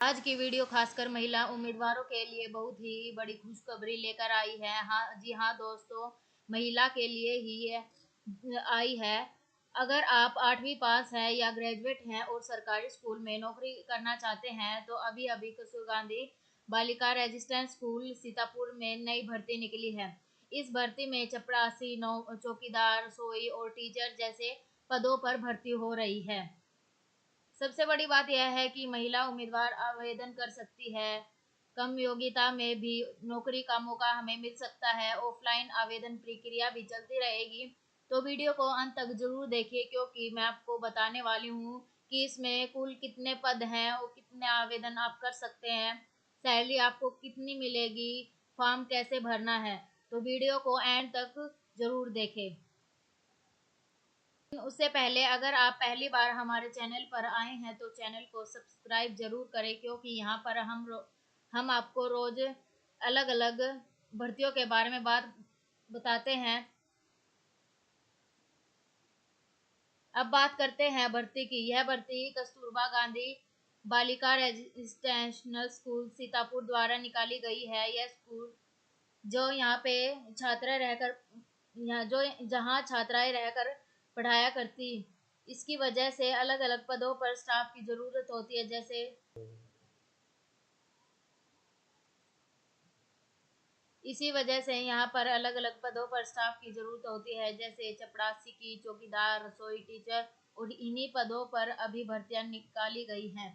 आज की वीडियो खासकर महिला उम्मीदवारों के लिए बहुत ही बड़ी खुशखबरी लेकर आई है। हाँ जी हाँ दोस्तों, महिला के लिए ही आई है। अगर आप 8वीं पास है या ग्रेजुएट हैं और सरकारी स्कूल में नौकरी करना चाहते हैं तो अभी अभी कस्तूर गांधी बालिका रेजिडेंस स्कूल सीतापुर में नई भर्ती निकली है। इस भर्ती में चपरासी, चौकीदार, रसोई और टीचर जैसे पदों पर भर्ती हो रही है। सबसे बड़ी बात यह है कि महिला उम्मीदवार आवेदन कर सकती है। कम योग्यता में भी नौकरी का मौका हमें मिल सकता है। ऑफलाइन आवेदन प्रक्रिया भी चलती रहेगी, तो वीडियो को अंत तक जरूर देखिए, क्योंकि मैं आपको बताने वाली हूँ कि इसमें कुल कितने पद हैं और कितने आवेदन आप कर सकते हैं, सैलरी आपको कितनी मिलेगी, फॉर्म कैसे भरना है। तो वीडियो को एंड तक जरूर देखें। उससे पहले अगर आप पहली बार हमारे चैनल पर आए हैं तो चैनल को सब्सक्राइब जरूर करें, क्योंकि यहाँ पर हम आपको रोज अलग अलग भर्तियों के बारे में बात बताते हैं। अब बात करते हैं भर्ती की। यह भर्ती कस्तूरबा गांधी बालिका रेजिडेंशियल स्कूल सीतापुर द्वारा निकाली गई है। यह स्कूल जो यहाँ पे छात्रा रहकर जहाँ छात्राएं रहकर पढ़ाया करती, इसकी वजह से अलग अलग पदों पर स्टाफ की जरूरत होती है। जैसे इसी वजह से यहाँ पर अलग अलग पदों पर स्टाफ की जरूरत होती है, जैसे चपरासी की, चौकीदार, रसोई, टीचर, और इन्हीं पदों पर अभी भर्तियां निकाली गई हैं।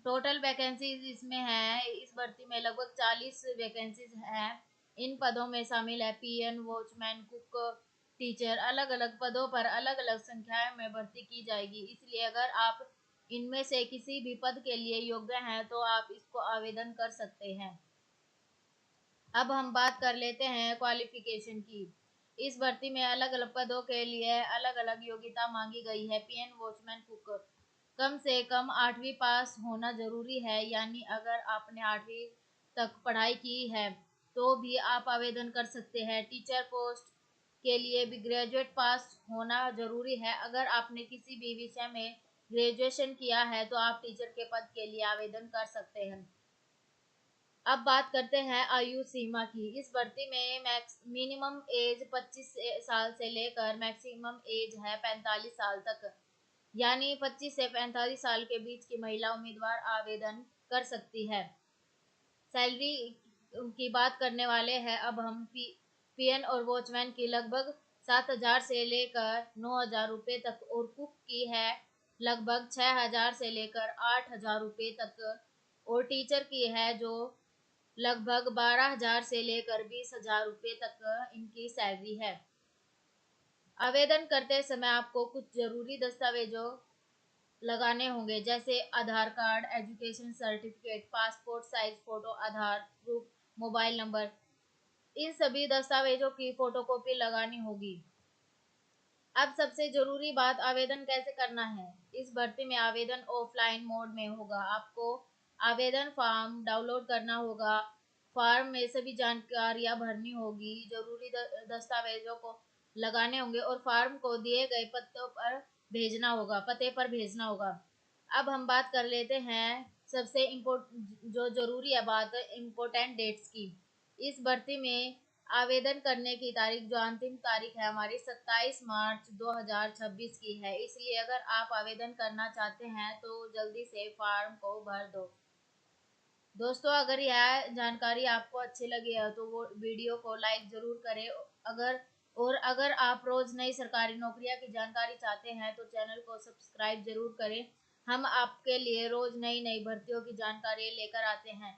टोटल वैकेंसीज इसमें है, इस भर्ती में लगभग 40 वैकेंसीज हैं। इन पदों में शामिल है पीएन, वॉचमैन, कुक, टीचर। अलग अलग पदों पर अलग अलग संख्याओं में भर्ती की जाएगी, इसलिए अगर आप इनमें से किसी भी पद के लिए योग्य हैं तो आप इसको आवेदन कर सकते हैं। अब हम बात कर लेते हैं क्वालिफिकेशन की। इस भर्ती में अलग अलग पदों के लिए अलग अलग योग्यता मांगी गई है। पीएन, वॉचमैन, कुक कम से कम 8वीं पास होना जरूरी है, यानी अगर आपने 8वीं तक पढ़ाई की है तो भी आप आवेदन कर सकते हैं। टीचर पोस्ट के लिए भी ग्रेजुएट पास होना जरूरी है। अगर आपने किसी भी विषय में ग्रेजुएशन किया है तो आप टीचर के पद के लिए आवेदन कर सकते हैं। अब बात करते हैं आयु सीमा की। इस भर्ती में मिनिमम एज 25 साल से लेकर मैक्सिमम एज है 45 साल तक, यानी 25 से 45 साल के बीच की महिला उम्मीदवार आवेदन कर सकती है। सैलरी की बात करने वाले हैं अब हम पीएन और वॉचमैन की लगभग 7,000 से लेकर 9,000 रुपये तक, और कुक की है लगभग 6,000 से लेकर 8,000 रुपये तक, और टीचर की है जो लगभग 12,000 से लेकर 20,000 रुपये तक इनकी सैलरी है। आवेदन करते समय आपको कुछ जरूरी दस्तावेजों लगाने होंगे, जैसे Aadhaar card, education certificate, passport size photo, Aadhaar proof, mobile number. इन सभी दस्तावेजों की फोटोकॉपी लगानी होगी। अब सबसे जरूरी बात, आवेदन कैसे करना है। इस भर्ती में आवेदन ऑफलाइन मोड में होगा। आपको आवेदन फॉर्म डाउनलोड करना होगा। फॉर्म में सभी जानकारियां भरनी होगी, जरूरी दस्तावेजों को लगाने होंगे और फॉर्म को दिए गए पते पर भेजना होगा। अब हम बात कर लेते हैं सबसे जो जरूरी है बात इम्पोर्टेंट डेट्स की। इस भर्ती में आवेदन करने की तारीख, जो अंतिम तारीख है हमारी 27 मार्च 2026 की है, इसलिए अगर आप आवेदन करना चाहते हैं तो जल्दी से फॉर्म को भर दो। दोस्तों, अगर यह जानकारी आपको अच्छी लगी है तो वो वीडियो को लाइक जरूर करें। अगर आप रोज नई सरकारी नौकरियां की जानकारी चाहते हैं तो चैनल को सब्सक्राइब जरूर करें। हम आपके लिए रोज नई नई भर्तियों की जानकारी लेकर आते हैं।